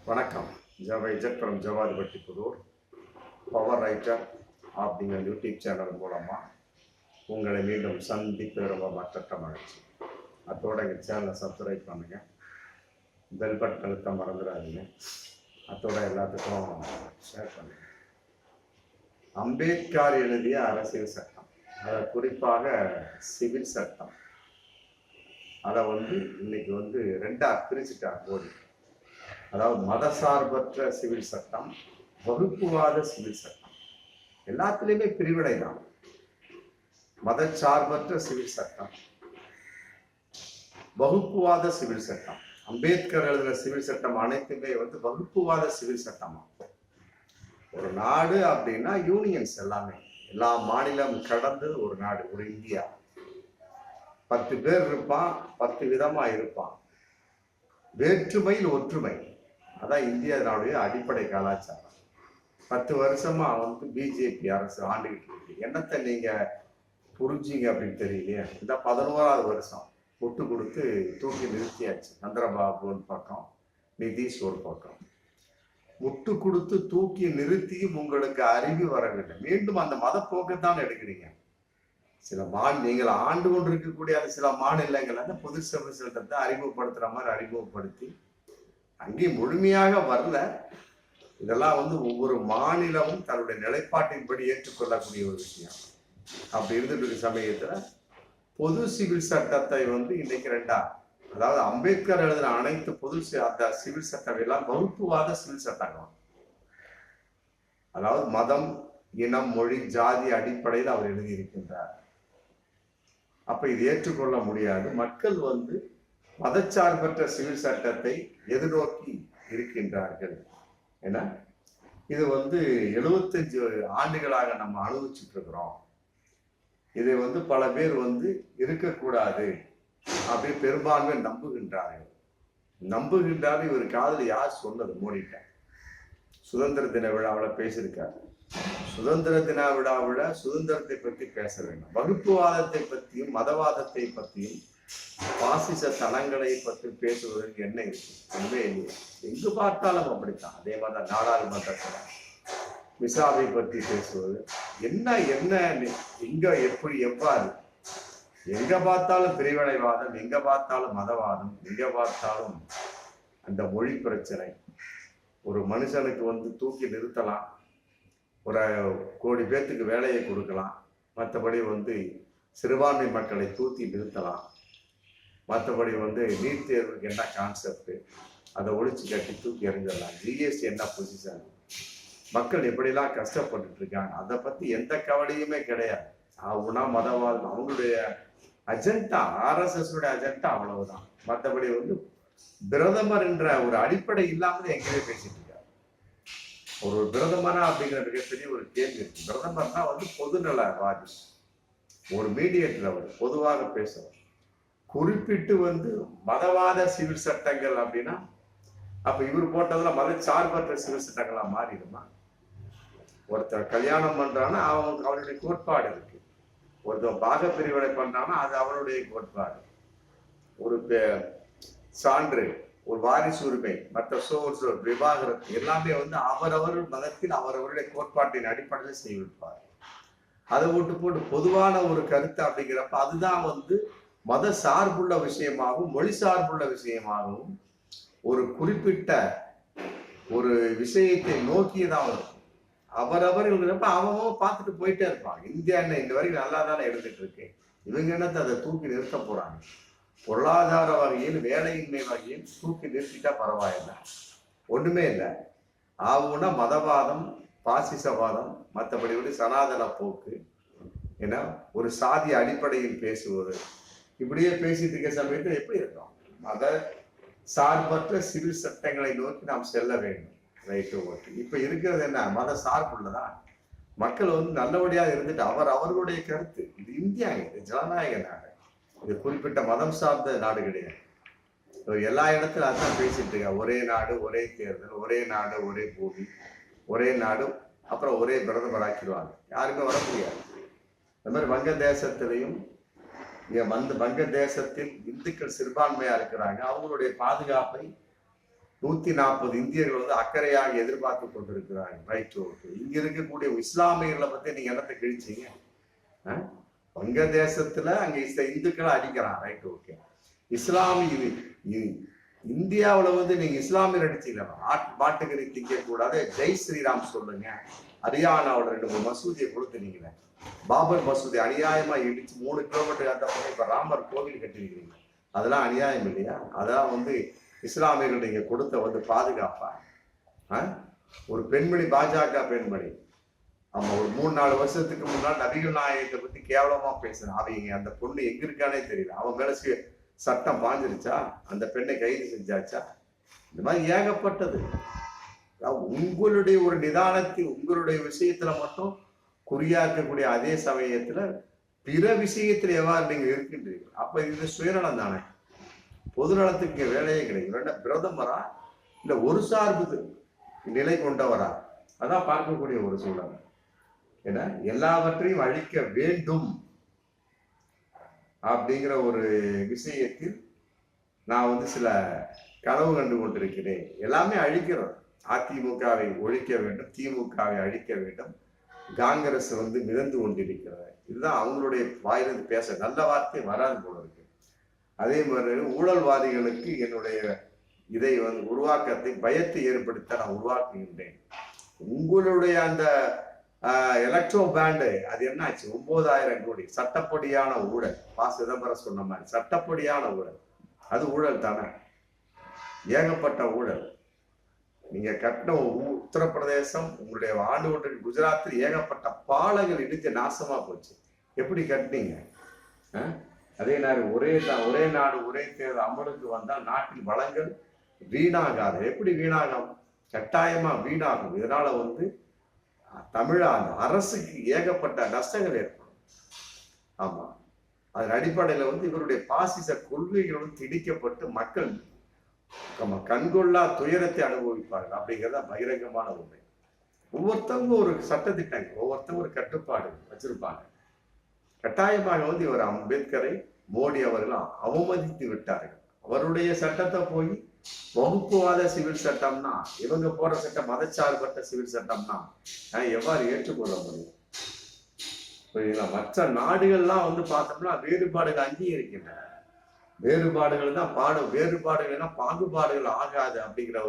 வணக்கம். ஜவைஜட் from Jawadhipatti Puthur power writer அப்படிங்கிற யூடியூப் சேனல் மூலமாக உங்களை மீண்டும் சந்திப்பு ரொம்ப மற்ற மகிழ்ச்சி. அதோட எங்கள் சேனலை சப்ஸ்கிரைப் பண்ணுங்கள், பெல் பட்டன் அழுத்த மறந்துடாதீங்க. அதோட எல்லாத்துக்கும் ஷேர் பண்ணுங்கள். அம்பேத்கர் எழுதிய அரசியல் சட்டம், அதை குறிப்பாக சிவில் சட்டம், அதை இன்னைக்கு ரெண்டாக பிரிச்சுட்டாங்க கோடி. அதாவது மதசார்பற்ற சிவில் சட்டம், வகுப்புவாத சிவில் சட்டம். எல்லாத்துலேயுமே பிரிவினை தான். மதச்சார்பற்ற சிவில் சட்டம், வகுப்புவாத சிவில் சட்டம். அம்பேத்கர் எழுதின சிவில் சட்டம் அனைத்துமே வகுப்புவாத சிவில் சட்டமா. ஒரு நாடு அப்படின்னா யூனியன்ஸ் எல்லாமே, எல்லா மாநிலம் கடந்து ஒரு நாடு, ஒரு இந்தியா. 10 பேர் இருப்பான், 10 விதமா இருப்பான். வேற்றுமையில் ஒற்றுமை, அதான் இந்தியாவுடைய அடிப்படை கலாச்சாரம். 10 வருஷமா பிஜேபி அரசு ஆண்டுகிட்டு இருக்கு. என்னத்தை நீங்க புரிஞ்சிங்க அப்படின்னு தெரியலையே. இந்த 11வது வருஷம் முட்டு கொடுத்து தூக்கி நிறுத்தியாச்சு. சந்திரபாபு ஒரு பக்கம், நிதிஷ் ஒரு பக்கம். முட்டு கொடுத்து தூக்கி நிறுத்தியும் உங்களுக்கு அறிவு வரவில்லை. மீண்டும் அந்த மத போக்கத்தான் எடுக்கிறீங்க. சில நீங்கள் ஆண்டு கொண்டு இருக்கக்கூடிய அந்த சில மாநிலங்கள் அந்த பொது சேவை சட்டத்தை அறிமுகப்படுத்துற மாதிரி அறிமுகப்படுத்தி அங்கேயும் முழுமையாக வரல. இதெல்லாம் ஒவ்வொரு மாநிலமும் தன்னுடைய நிலைப்பாட்டின்படி ஏற்றுக்கொள்ளக்கூடிய ஒரு விஷயம். அப்படி இருந்துட்டு இருக்க சமயத்துல பொது சிவில் சட்டத்தை இன்னைக்கு ரெண்டா, அதாவது அம்பேத்கர் எழுதின அனைத்து பொது அந்த சிவில் சட்டம் எல்லாம் வகுப்புவாத சிவில் சட்டங்கள். அதாவது மதம், இனம், மொழி, ஜாதி அடிப்படையில் அவர் எழுதியிருக்கின்றார். அப்ப இது ஏற்றுக்கொள்ள முடியாது. மக்கள் மதச்சார்பற்ற சிவில் சட்டத்தை எதிர்நோக்கி இருக்கின்றார்கள். ஏன்னா இது 75 ஆண்டுகளாக நம்ம அனுபவிச்சுட்டு இருக்கிறோம். இதை பல பேர் இருக்கக்கூடாது அப்படி பெரும்பான்மை நம்புகின்றார்கள். இவர் காதல் யார் சொன்னது? மோடிட்ட சுதந்திர தின விழாவில் பேசியிருக்காரு. சுதந்திர தின விழாவிட சுதந்திரத்தை பற்றி பேச வேண்டும். வகுப்புவாதத்தை பற்றியும் மதவாதத்தை பற்றியும் பாசிச தளங்களை பற்றி பேசுவதற்கு என்ன இருக்கு? ஒன்றுமே இல்லையா? எங்கு பார்த்தாலும் அப்படித்தான். அதே மாதிரி நாடாளுமன்றத்துல மிசாவை பற்றி பேசுவது என்ன எங்க எப்படி எவ்வாறு? எங்க பார்த்தாலும் பிரிவினைவாதம், எங்க பார்த்தாலும் மதவாதம், எங்க பார்த்தாலும் அந்த மொழி பிரச்சனை. ஒரு மனுஷனுக்கு தூக்கி நிறுத்தலாம், ஒரு 1 கோடி பேர்த்துக்கு வேலையை கொடுக்கலாம், மற்றபடி சிறுபான்மை மக்களை தூக்கி நிறுத்தலாம், மற்றபடி நீட் தேர்வுக்கு என்ன கான்செப்ட் அதை ஒழிச்சு கட்டி தூக்கி எறிஞ்சிடலாம். ஜிஎஸ்டி என்ன பொசிஷன், மக்கள் எப்படிலாம் கஷ்டப்பட்டு இருக்காங்க, அதை பத்தி எந்த கவலையுமே கிடையாது. உணா மதவாதம் அவங்களுடைய அஜெண்டா, RSS அஜெண்டா அவ்வளவுதான். மற்றபடி பிரதமர் என்ற ஒரு அடிப்படை இல்லாமல் எங்கேயுமே பேசிட்டு இருக்காரு. ஒரு பிரதமரா அப்படிங்கிற மிகப்பெரிய ஒரு கேள்வி இருக்கு. பிரதமர்னா பொதுநலவாதி, ஒரு மீடியேட்டர், அவர் பொதுவாக பேசுவார். குறிப்பிட்டு மதவாத சிவில் சட்டங்கள் அப்படின்னா அப்ப இவர் போட்டதுல மதச்சார்பற்ற சிவில் சட்டங்களா மாறிடுமா? ஒருத்தர் கல்யாணம் பண்றான்னா அவனுடைய கோட்பாடு இருக்கு. ஒருத்தர் பாக பிரிவினை பண்றான்னா அது அவனுடைய கோட்பாடு. ஒரு சான்று, ஒரு வாரிசு உரிமை, மற்ற சோர்ஸ், விவாகரத்து எல்லாமே அவரவர் மதத்தில் அவரவருடைய கோட்பாட்டின் அடிப்படையில் செய்விப்பார். அதை போட்டு பொதுவான ஒரு கருத்து அப்படிங்கிறப்ப அதுதான் மத சார்புள்ள விஷயமாகவும் மொழி சார்புள்ள விஷயமாகவும் ஒரு குறிப்பிட்ட ஒரு விஷயத்தை நோக்கியதான் இருக்கும். அவரவர்கள்ங்கிறப்ப அவன் பார்த்துட்டு போயிட்டே இருப்பாங்க. இந்தியா என்ன இந்த வரைக்கும் நல்லா தானே எடுத்துட்டு இருக்கு, இவங்க என்னத்தை அதை தூக்கி நிறுத்த போறாங்க? பொருளாதார வகையில், வேலையின்மை வகையில் தூக்கி நிறுத்திட்டா பரவாயில்லை, ஒண்ணுமே இல்லை. ஆகுனா மதவாதம், பாசிசவாதம், மற்றபடி சனாதன போக்கு, ஏன்னா ஒரு சாதி அடிப்படையில் பேசுவது, இப்படியே பேசிட்டு இருக்க சமயத்தில் எப்படி இருக்கும்? மத சார்பற்ற சிவில் சட்டங்களை நோக்கி நாம் செல்ல வேண்டும். Right, okay. இப்ப இருக்கிறது என்ன? மத சார்புள்ளதா? மக்கள் நல்லபடியாக இருந்துட்டு அவர்களுடைய கருத்து. இது இந்தியா, இது ஜனநாயக நாடு, இது குறிப்பிட்ட மதம் சார்ந்த நாடு கிடையாது. எல்லா இடத்துல அதான் பேசிட்டு இருக்க. ஒரே நாடு, ஒரே தேர்தல், ஒரே நாடு, ஒரே பூமி, ஒரே நாடு, அப்புறம் ஒரே பிரதமர் ஆக்கிடுவாங்க. யாருமே வர முடியாது. இந்த மாதிரி வங்கதேசத்திலையும் வங்கதேசத்தில் இந்துக்கள் சிறுபான்மையா இருக்கிறாங்க. அவங்களுடைய பாதுகாப்பை 140 இந்தியர்கள் வந்து அக்கறையாக எதிர்பார்த்து கொண்டிருக்கிறாங்க. Right, okay. இங்க இருக்கக்கூடிய இஸ்லாமியர்களை பத்தி நீங்க என்னத்தை கிழிச்சீங்க? வங்கதேசத்துல அங்க இந்துக்களை அடிக்கிறான். Right, okay. இஸ்லாமிய இந்தியாவில வந்து நீங்க இஸ்லாமியர் அடிச்சீங்களா? மாட்டுக்கறி திங்க கூடாது, ஜெய் ஸ்ரீராம் சொல்லுங்க. ஹரியானாவோட 2 மசூதியை கொடுத்துனீங்களே, பாபர் மசூதி அநியாயமா இடிச்சு 3 கிலோமீட்டர் அந்த பக்கம் இப்ப ராமர் கோவில் கட்டிருக்கிறீங்க. அதெல்லாம் அநியாயம் இல்லையா? அதான் வந்து இஸ்லாமியர்கள் நீங்க கொடுத்த வந்து பாதுகாப்பா? ஒரு பெண்மணி, பாஜக பெண்மணி, ஆமா, ஒரு 3-4 வருஷத்துக்கு முன்னாள் நபிகள் நாயகத்தை பத்தி கேவலமா பேசுறான். அவங்க அந்த பொண்ணு எங்க இருக்கானே தெரியல. அவன் மேல சட்டம் பாஞ்சிருச்சா? அந்த பெண்ணை கைது செஞ்சாச்சா? இந்த மாதிரி ஏகப்பட்டது. உங்களுடைய ஒரு நிதானத்தில் உங்களுடைய விஷயத்துல மட்டும் குறியா இருக்கக்கூடிய அதே சமயத்துல பிற விஷயத்துல எவ்வாறு நீங்க இருக்கின்றீர்கள்? அப்ப இது சுயநலம் தானே. பொதுநலத்துக்கு வேலையே கிடைக்கும். பிரதமரா இல்ல ஒரு சார்பு நிலை கொண்டவரா? அதான் பார்க்கக்கூடிய ஒரு சூழல். ஏன்னா எல்லாவற்றையும் அழிக்க வேண்டும் அப்படிங்கிற ஒரு விஷயத்தில் நான் வந்து சில கனவு கண்டு கொண்டிருக்கிறேன். எல்லாமே அழிக்கிறோம். அதிமுகவை ஒழிக்க வேண்டும், திமுகவை அழிக்க வேண்டும், காங்கிரஸ் வந்து மிதந்து கொண்டிருக்கிறது. இதுதான் அவங்களுடைய வாயிலிருந்து பேச நல்ல வார்த்தை வராது போல இருக்கு. அதே மாதிரி ஊழல்வாதிகளுக்கு என்னுடைய இதை வந்து உருவாக்கத்தை, பயத்தை ஏற்படுத்த நான் உருவாக்குகின்றேன். உங்களுடைய அந்த எலக்ட்ரோ பேண்டு அது என்ன ஆச்சு? 9,000 கோடி சட்டப்படியான ஊழல். சிதம்பரம் சொன்ன மாதிரி சட்டப்படியான ஊழல். அது ஊழல் தானே? ஏகப்பட்ட ஊழல். நீங்க கட்டின உத்தரப்பிரதேசம், உங்களுடைய ஆண்டு ஒன்றில் குஜராத்தில் ஏகப்பட்ட பாலங்கள் இடித்து நாசமா போச்சு. எப்படி கட்டினீங்க? அதே நேரம் ஒரே நாடு ஒரே தேர்தல் அமலுக்கு வந்தால் நாட்டின் வளங்கள் வீணாகாது. எப்படி வீணாகும்? கட்டாயமா வீணாகும். இதனால வந்து தமிழ்நாடு அரசுக்கு ஏகப்பட்ட நஷ்டங்கள் ஏற்படும். ஆமா, அதன் அடிப்படையில வந்து இவருடைய பாசிச கொள்கைகளும் திணிக்கப்பட்டு மக்கள் கண்கொள்ளா துயரத்தை அனுபவிப்பார்கள். அப்படிங்கிறத பகிரங்கமான உண்மை. ஒவ்வொருத்தவங்க ஒரு சட்டத்திட்டங்கள், ஒவ்வொருத்தவங்க ஒரு கட்டுப்பாடு வச்சிருப்பாங்க. கட்டாயமாக வந்து இவர் அம்பேத்கரை மோடி அவர்கள் அவமதித்து விட்டார்கள். அவருடைய சட்டத்தை போய் வகுப்புவாத சிவில் சட்டம்னா, இவங்க போற சட்டம் மதச்சார்பற்ற சிவில் சட்டம்னா எவ்வாறு ஏற்றுக்கொள்ள முடியும்? மற்ற நாடுகள்லாம் வந்து பார்த்தோம்னா வேறுபாடுகள் அங்கீகரிக்கின்றன. வேறுபாடுகள் தான் வேறுபாடுகள்னா பாகுபாடுகள் ஆகாது அப்படிங்கிற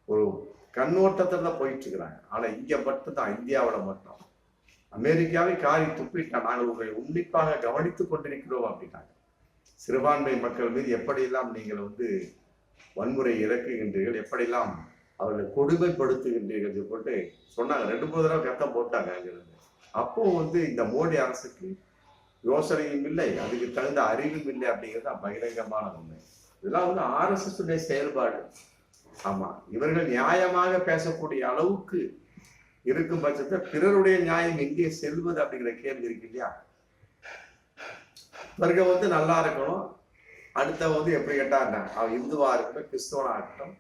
ஒரு கண்ணோட்டத்துல போயிட்டு இருக்கிறாங்க. ஆனா இங்க மட்டும்தான், இந்தியாவில மட்டும் அமெரிக்காவை காரி துப்பிட்டான். நாங்கள் உங்களை உன்னிப்பாக கவனித்துக் கொண்டிருக்கிறோம் அப்படின்னாங்க. சிறுபான்மை மக்கள் மீது எப்படியெல்லாம் நீங்கள் வந்து வன்முறை இறக்குகின்றீர்கள், எப்படியெல்லாம் அவர்களை கொடுமைப்படுத்துகின்றீர்கள் போட்டு சொன்னாங்க. 2-3 தடவை கத்தம் போட்டாங்க அங்கிருந்து. அப்போ வந்து இந்த மோடி அரசுக்கு யோசனையும் இல்லை, அதுக்கு தகுந்த அறிவும் இல்லை அப்படிங்கிறது பகிரங்கமான உண்மை. இதெல்லாம் வந்து RSS உடைய செயல்பாடு. ஆமா, இவர்கள் நியாயமாக பேசக்கூடிய அளவுக்கு இருக்கும் பட்சத்தை பிறருடைய நியாயம் எங்கே செல்வது அப்படிங்கிற கேள்வி இருக்கு இல்லையா? இவர்கள் வந்து நல்லா இருக்கணும், அடுத்த வந்து எப்படி கேட்டாங்க, அவன் இந்துவா இருக்கட்டும், கிறிஸ்தவனா இருக்கட்டும்,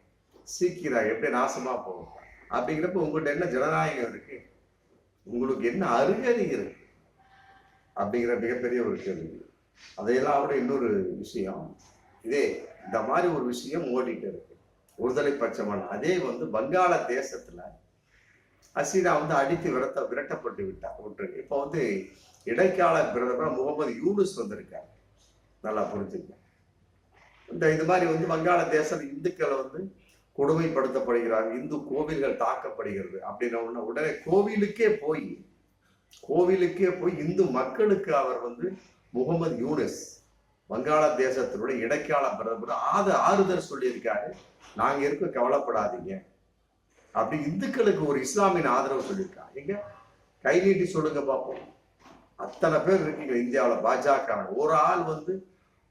சீக்கியரா எப்படி நாசமா போகும் அப்படிங்கிறப்ப உங்கள்கிட்ட என்ன ஜனநாயகம் இருக்கு? உங்களுக்கு என்ன அருகதை இருக்கு அப்படிங்கிற மிகப்பெரிய ஒரு கேள்வி. அதையெல்லாம் விட இன்னொரு விஷயம், இதே இந்த மாதிரி ஒரு விஷயம் ஓடிட்டு இருக்கு. ஒருதலை பட்சமான அதே வந்து வங்காள தேசத்துல ஹசீனா வந்து அடித்து விரட்டப்பட்டு விட்டார் ஒன்று. இப்போ வந்து இடைக்கால பிரதமர் முகமது யூனுஸ் வந்திருக்காரு. நல்லா புரிஞ்சுக்க. இது மாதிரி வந்து வங்காள தேசம் இந்துக்களை வந்து கொடுமைப்படுத்தப்படுகிறாங்க, இந்து கோவில்கள் தாக்கப்படுகிறது அப்படின்ன உடனே கோவிலுக்கே போய் இந்து மக்களுக்கு அவர் வந்து முகமது யூனுஸ் வங்காள தேசத்தினுடைய இடைக்கால பிரதமர் ஆறுதல் சொல்லியிருக்காரு. நாங்க இருக்க கவலைப்படாதீங்க அப்படி இந்துக்களுக்கு ஒரு இஸ்லாமின் ஆதரவு சொல்லியிருக்காங்க. எங்க கை நீட்டி சொல்லுங்க பார்ப்போம். அத்தனை பேர் இருக்கீங்க இந்தியாவில் பாஜக. ஒரு ஆள் வந்து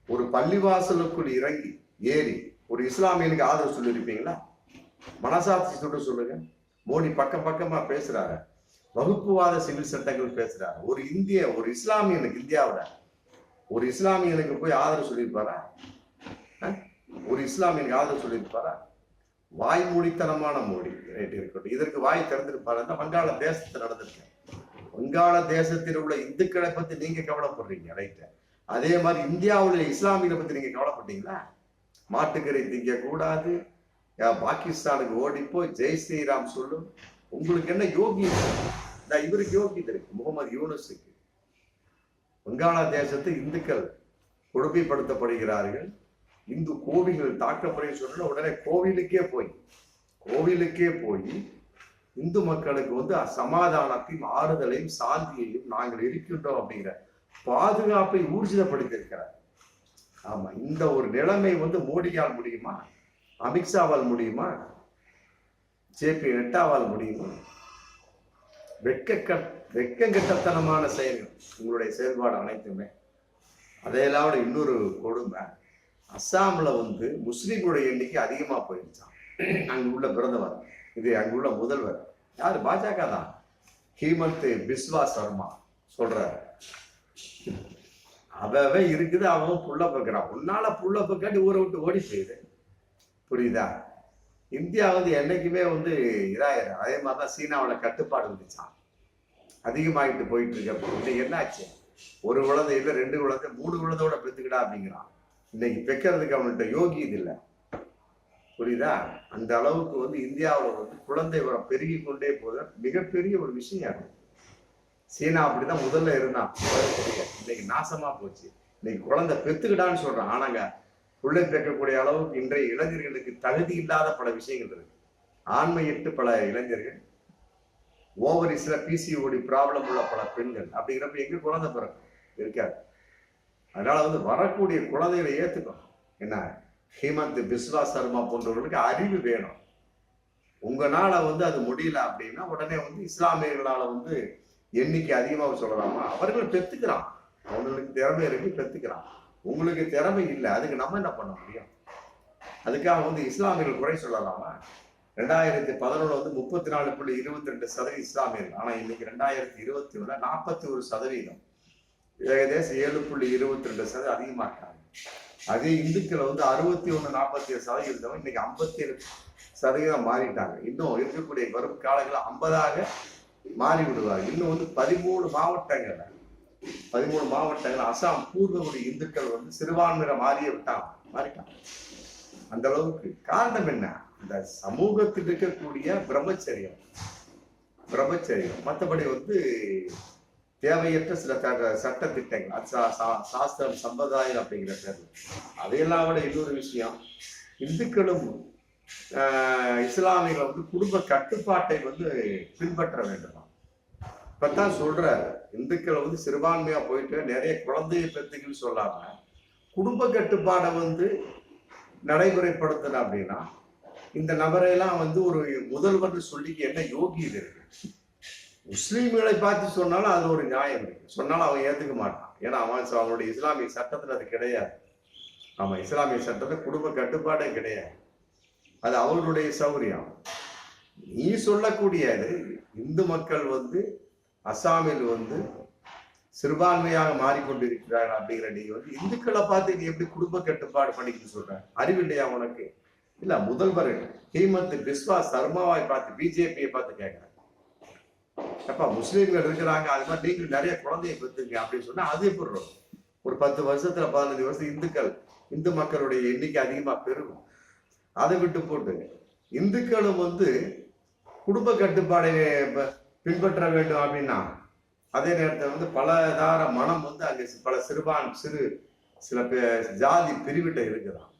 ஒரு பள்ளிவாசலுக்குள் இறங்கி ஏறி ஒரு இஸ்லாமியனுக்கு ஆதரவு சொல்லியிருப்பீங்களா? மனசாட்சி சொல்லுங்க. மோடி பக்கமா பேசுறாரு, வகுப்புவாத சிவில் சட்டங்கள் பேசுறாரு. ஒரு இஸ்லாமியனுக்கு இந்தியாவில் ஒரு இஸ்லாமியனுக்கு போய் ஆதரவு சொல்லியிருப்பாரா? ஒரு இஸ்லாமியனுக்கு ஆதரவு சொல்லியிருப்பாரா? வாய் மூடித்தனமான மோடி இருக்கட்டும். இதற்கு வாய் திறந்திருப்பாரு. வங்காள தேசத்தில் நடந்திருக்க. வங்காள தேசத்தில் உள்ள இந்துக்களை பத்தி நீங்க கவலைப்படுறீங்க, ரைட்டு. அதே மாதிரி இந்தியாவுல இஸ்லாமியரை பத்தி நீங்க கவலைப்பட்டீங்களா? மாட்டுக்கறி திங்க கூடாது, பாகிஸ்தானுக்கு ஓடி போய் ஜெய் ஸ்ரீராம் சொல்லும். உங்களுக்கு என்ன யோகி இவருக்கு யோகியதை இருக்கு, முகமது யூனுஸுக்கு. வங்காளதேசத்து இந்துக்கள் கொடுமைப்படுத்தப்படுகிறார்கள், இந்து கோவில்கள் தாக்கப்படுன்னு சொன்ன உடனே கோவிலுக்கே போய் இந்து மக்களுக்கு வந்து சமாதானத்தையும் ஆறுதலையும் சாந்தியையும் நாங்கள் இருக்கின்றோம் அப்படிங்கிற பாதுகாப்பை ஊர்ஜிதப்படுத்தியிருக்கிறார். ஆமா, இந்த ஒரு நிலைமை வந்து மோடியால் முடியுமா, அமித்ஷாவால் முடியுமா, ஜேபி நட்டாவால் முடியுமா? வெட்கங்கெட்டத்தனமான செயல்கள் உங்களுடைய செயல்பாடு அனைத்துமே. அதையெல்லாம் இன்னொரு கொடுமை, அஸ்ஸாம்ல வந்து முஸ்லீம்களுடைய எண்ணிக்கை அதிகமா போயிருச்சான். அங்கு உள்ள பிரதமர், இது அங்குள்ள முதல்வர் யாரு, பாஜக தான், ஹேமந்த் பிஸ்வா சர்மா சொல்றாரு. அவன் இருக்குது, அவன் புள்ள பக்கிறான். உன்னால புள்ள பக்காட்டி ஊரை விட்டு ஓடி போயிடு, புரியுதா? இந்தியா வந்து என்னைக்குமே வந்து இதாயிரும். அதே மாதிரிதான் சீனாவோட கட்டுப்பாடு வந்துச்சான், அதிகமாகிட்டு போயிட்டு இருக்கு. இன்னைக்கு என்னாச்சு, ஒரு குழந்தை இல்லை, 2 குழந்தை 3 குழந்தையோட பெற்றுக்கிடா அப்படிங்கிறான். இன்னைக்கு பெக்கிறதுக்கு அவன்கிட்ட யோகி இது இல்லை, புரியுதா? அந்த அளவுக்கு வந்து இந்தியாவில் வந்து குழந்தை வரம் பெருகி கொண்டே போத மிகப்பெரிய ஒரு விஷயம். சீனா அப்படிதான் முதல்ல இருந்தான், இன்னைக்கு நாசமா போச்சு. இன்னைக்கு குழந்தை பெத்துக்கிட்டான்னு சொல்றான். ஆனாங்க பிள்ளை பெக்கக்கூடிய அளவுக்கு இன்றைய இளைஞர்களுக்கு தகுதி இல்லாத பல விஷயங்கள் இருக்கு. ஆண்மையிட்டு பல இளைஞர்கள், ஓவரிஸ்ல பிசிஓடி ப்ராப்ளம் உள்ள பல பெண்கள், அப்படிங்கிறப்ப எங்க குழந்தை பிறக்கும், இருக்காது. அதனால வந்து வரக்கூடிய குழந்தைகளை ஏத்துக்கணும். என்ன, ஹேமந்த் பிஸ்வா சர்மா போன்றவர்களுக்கு அறிவு வேணும். உங்களால வந்து அது முடியல அப்படின்னா உடனே வந்து இஸ்லாமியர்களால வந்து எண்ணிக்கை அதிகமாக சொல்லலாமா? அவர்கள் பெத்துக்கிறான், அவங்களுக்கு திறமை இருக்கு, பெத்துக்கிறான். உங்களுக்கு திறமை இல்லை, அதுக்கு நம்ம என்ன பண்ண முடியும்? அதுக்காக வந்து இஸ்லாமியர்கள் குறை சொல்லலாமா? 2011 வந்து 34.22% இஸ்லாமியர்கள். ஆனா இன்னைக்கு 2021 41%, ஏகதேசம் 7.22% அதிகமா இருக்காங்க. அதே இந்துக்கள் வந்து 61-47% இன்னைக்கு 57% மாறிட்டாங்க. இன்னும் இருக்கக்கூடிய வரும் காலங்களில் 50ஆக மாறி விடுவாங்க. இன்னும் வந்து 13 மாவட்டங்கள் அசாம் பூர்வகுடி இந்துக்கள் வந்து சிறுபான்மையினர் மாறிட்டாங்க. அந்த அளவுக்கு காரணம் என்ன? இந்த சமூகத்தில் இருக்கக்கூடிய பிரம்மச்சரியம். மற்றபடி வந்து தேவையற்ற சில சட்ட திட்டங்கள், சாஸ்திரம், சம்பிரதாயம் அப்படிங்கிற பேர்ல. அதையெல்லாம் விட இன்னொரு விஷயம், இந்துக்களும் இஸ்லாமியர்கள் வந்து குடும்ப கட்டுப்பாட்டை வந்து பின்பற்ற வேண்டும். இப்பதான் சொல்றாரு, இந்துக்கள் வந்து சிறுபான்மையா போயிட்டு நிறைய குழந்தைய பெற்றுக்குன்னு சொல்லாம குடும்ப கட்டுப்பாடை வந்து நடைமுறைப்படுத்தணும். அப்படின்னா இந்த நபரையெல்லாம் வந்து ஒரு முதல்வர் சொல்லி என்ன யோகியது இருக்கு? முஸ்லீம்களை பார்த்து சொன்னாலும் அது ஒரு நியாயம் இருக்கு, சொன்னாலும் அவன் ஏத்துக்க மாட்டான். ஏன்னா அவனுடைய இஸ்லாமிய சட்டத்துல அது கிடையாது. ஆமா, இஸ்லாமிய சட்டத்துல குடும்ப கட்டுப்பாடே கிடையாது, அது அவர்களுடைய சௌரியம். நீ சொல்லக்கூடியது இந்து மக்கள் வந்து அசாமில் வந்து சிறுபான்மையாக மாறிக்கொண்டிருக்கிறார்கள் அப்படிங்கிற நீ வந்து இந்துக்களை பார்த்து நீ எப்படி குடும்ப கட்டுப்பாடு பண்ணிக்கிட்டு சொல்ற? அறிவில்லையா உனக்கு? இல்ல, முதல்வர் ஹேமந்த் பிஸ்வா சர்மாவை பார்த்து, பிஜேபியை பார்த்து கேட்கிறேன், அப்பா முஸ்லீம்கள் இருக்கிறாங்க, அது மாதிரி நீங்க நிறைய குழந்தைய பெற்றுங்க அப்படின்னு சொன்னா அது எப்படி இருக்கும்? ஒரு 10 வருஷத்துல 15 வருஷம் இந்து மக்களுடைய எண்ணிக்கை அதிகமா பெருகும். அதை விட்டு போட்டு இந்துக்களும் வந்து குடும்ப கட்டுப்பாடை பின்பற்ற வேண்டும் அப்படின்னா அதே நேரத்தில் வந்து பலதார மனம் வந்து அங்கே பல சில ஜாதி பிரிவிட்ட இருக்குதான்.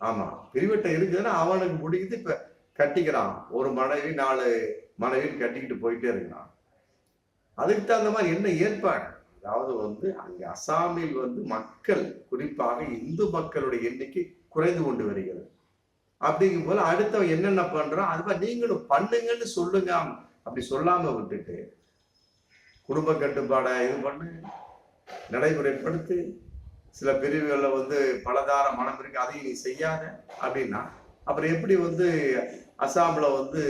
ஆமா, பிரிவிட்ட இருக்குதுன்னா அவனுக்கு முடியுது, இப்ப கட்டிக்கிறான், ஒரு மனைவி 4 மனைவின்னு கட்டிக்கிட்டு போயிட்டே இருக்கிறான். அதுக்கு தகுந்த மாதிரி என்ன ஏற்பாடு? அதாவது வந்து அங்க அசாமில் வந்து மக்கள், குறிப்பாக இந்து மக்களுடைய எண்ணிக்கை குறைந்து கொண்டு வருகிறது. அப்படிங்கும் போது அடுத்தவன் என்னென்ன பண்றான் அது மாதிரி நீங்களும் பண்ணுங்கன்னு சொல்லுங்க. அப்படி சொல்லாம விட்டுட்டு குடும்ப கட்டுப்பாடை இது பண்ணு, நடைமுறைப்படுத்தி, சில பிரிவுகளில் வந்து பலதார மனம் இருக்கு, அதையும் நீ செய்யாத அப்படின்னா அப்புறம் எப்படி வந்து அசாம்ல வந்து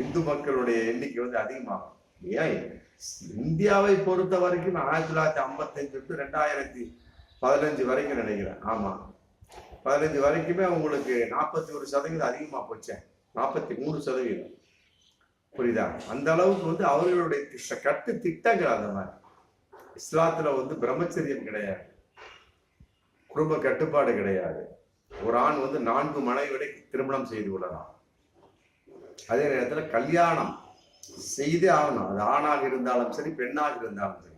இந்து மக்களுடைய எண்ணிக்கை வந்து அதிகமாகும்? ஏன் இந்தியாவை பொறுத்த வரைக்கும் 1955 to 2015 வரைக்கும் நினைக்கிறேன். ஆமா, 15 வரைக்குமே உங்களுக்கு 41% அதிகமா போச்சேன், 43%. புரியுதா? அந்த அளவுக்கு வந்து அவர்களுடைய கட்டு திட்டங்கள் அந்த மாதிரி. இஸ்லாத்துல வந்து பிரம்மச்சரியம் கிடையாது, குடும்ப கட்டுப்பாடு கிடையாது, ஒரு ஆண் வந்து 4 மனைவிகளை திருமணம் செய்து கொள்ளலாம். அதே நேரத்தில் கல்யாணம் செய்தே ஆகணும். அது ஆணாக இருந்தாலும் சரி, பெண்ணாக இருந்தாலும் சரி.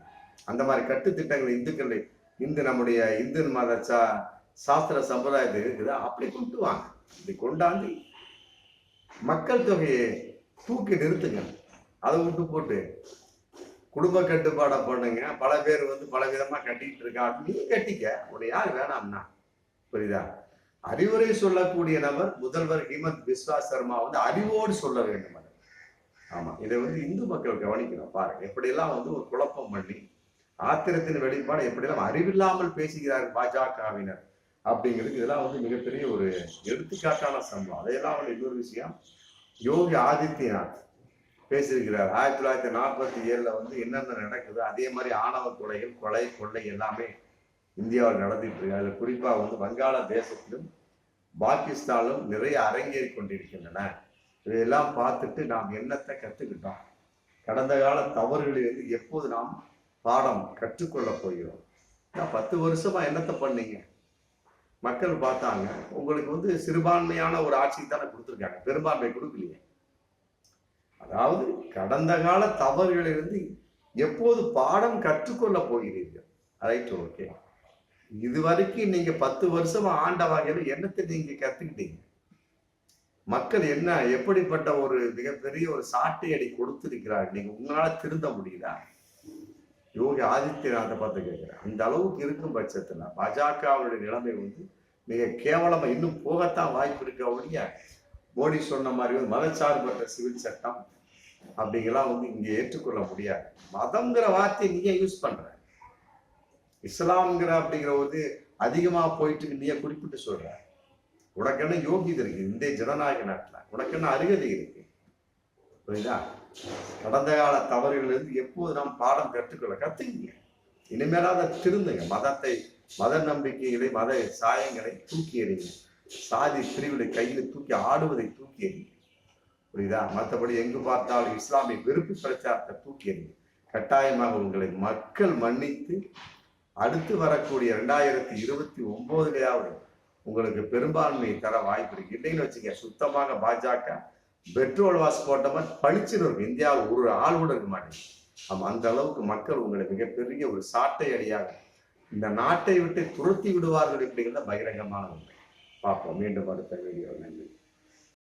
அந்த மாதிரி கட்டுத்திட்டங்கள் நம்முடைய இந்து மத சாஸ்திர சம்பிரதாயத்தில் இருக்குது. அப்படி கொண்டு வாங்க. இப்படி கொண்டாந்து மக்கள் தொகையை தூக்கி நிறுத்துங்க. அதை விட்டு போட்டு குடும்ப கட்டுப்பாடை பண்ணுங்க. பல பேர் வந்து பல விதமா கட்டிட்டு இருக்காங்க. நீ கட்டிக்க, உன்னை யார் வேணாம்னா. புரியுதா? அறிவுரை சொல்லக்கூடிய நபர் முதல்வர் ஹிமந்த் பிஸ்வா சர்மா வந்து அறிவோடு சொல்ல வேண்டும். ஆமா, இதை வந்து இந்து மக்கள் கவனிக்கணும். பாருங்க, எப்படியெல்லாம் வந்து ஒரு குழப்பம் பண்ணி ஆத்திரத்தின் வெளிப்பாடு எப்படியெல்லாம் அறிவில்லாமல் பேசுகிறார் பாஜகவினர் அப்படிங்கிறது இதெல்லாம் வந்து மிகப்பெரிய ஒரு எடுத்துக்காட்டான சம்பவம். அதையெல்லாம் வந்து இன்னொரு விஷயம், யோகி ஆதித்யநாத் பேசியிருக்கிறார். 1947 வந்து என்னென்ன நடக்குது அதே மாதிரி ஆணவ கொலைகள், கொள்ளை எல்லாமே இந்தியாவில் நடந்துட்டு இருக்கு. அதுல குறிப்பா வந்து வங்காளதேசத்திலும் பாகிஸ்தானிலும் நிறைய அரங்கேறி கொண்டிருக்கின்றன. இதையெல்லாம் பார்த்துட்டு நாம் என்னத்தை கற்றுக்கிட்டோம்? கடந்த கால தவறுகளிலிருந்து எப்போது நாம் பாடம் கற்றுக்கொள்ள போகிறோம்? 10 வருஷமா என்னத்தை பண்ணீங்க? மக்கள் பார்த்தாங்க. உங்களுக்கு வந்து சிறுபான்மையான ஒரு ஆட்சி தானே கொடுத்துருக்காங்க, பெரும்பான்மை கொடுக்கலையே. அதாவது கடந்த கால தவறுகளிலிருந்து எப்போது பாடம் கற்றுக்கொள்ள போகிறீர்கள்? Right, okay. இதுவரைக்கும் நீங்க 10 வருஷமா ஆண்ட வகையில என்னத்தை நீங்க கத்துக்கிட்டீங்க? மக்கள் என்ன எப்படிப்பட்ட ஒரு மிகப்பெரிய ஒரு சாட்டை அடி கொடுத்திருக்கிறார்? நீங்க உங்களால திருந்த முடியுதா? யோகி ஆதித்யநாத்தை பார்த்து கேட்கிறேன். அந்த அளவுக்கு இருக்கும் பட்சத்துல பாஜகவுடைய நிலைமை வந்து மிக கேவலமா இன்னும் போகத்தான் வாய்ப்பு இருக்க ஒழிய, மோடி சொன்ன மாதிரி வந்து மதச்சார்பற்ற சிவில் சட்டம் அப்படிங்கெல்லாம் வந்து இங்க ஏற்றுக்கொள்ள முடியாது. மதம்ங்கிற வார்த்தையை நீங்க யூஸ் பண்ற, இஸ்லாம்ங்கிற அப்படிங்கிற ஒரு அதிகமா போயிட்டு நீ குறிப்பிட்டு சொல்ற. உனக்கு என்ன யோகிதை இருக்கு இந்திய ஜனநாயக நாட்டுல? உனக்கு என்ன அருகதை இருக்கு? புரியுதா? கடந்த கால தவறுகளிலிருந்து எப்போது நாம் பாடம் கத்துக்கீங்க. இனிமேலாத திருந்துங்க. மத நம்பிக்கைகளை, மத சாயங்களை தூக்கி எறிங்க. சாதி பிரிவுகளை கையில் தூக்கி ஆடுவதை தூக்கி எறிங்க. புரியுதா? மற்றபடி எங்கு பார்த்தாலும் இஸ்லாமிய வெறுப்பு பிரச்சாரத்தை தூக்கி எறிங்க. கட்டாயமாக உங்களை மக்கள் மன்னித்து அடுத்து வரக்கூடிய 2029 உங்களுக்கு பெரும்பான்மை தர வாய்ப்பு இருக்கு. இல்லைன்னு வச்சுக்க, சுத்தமாக பாஜக பெட்ரோல் வாஷ் போட்ட மாதிரி பளிச்சுன்னு இருக்கும். இந்தியாவில் ஒரு ஆள் கூட இருக்க மாட்டேங்குது. அந்த அளவுக்கு மக்கள் உங்களை மிகப்பெரிய ஒரு சாட்டை அடியாக இந்த நாட்டை விட்டு துரத்தி விடுவார்கள். இப்படிங்கிறத பகிரங்கமான உண்மை. பார்ப்போம் மீண்டும் அடுத்த வீடியோ. நன்றி.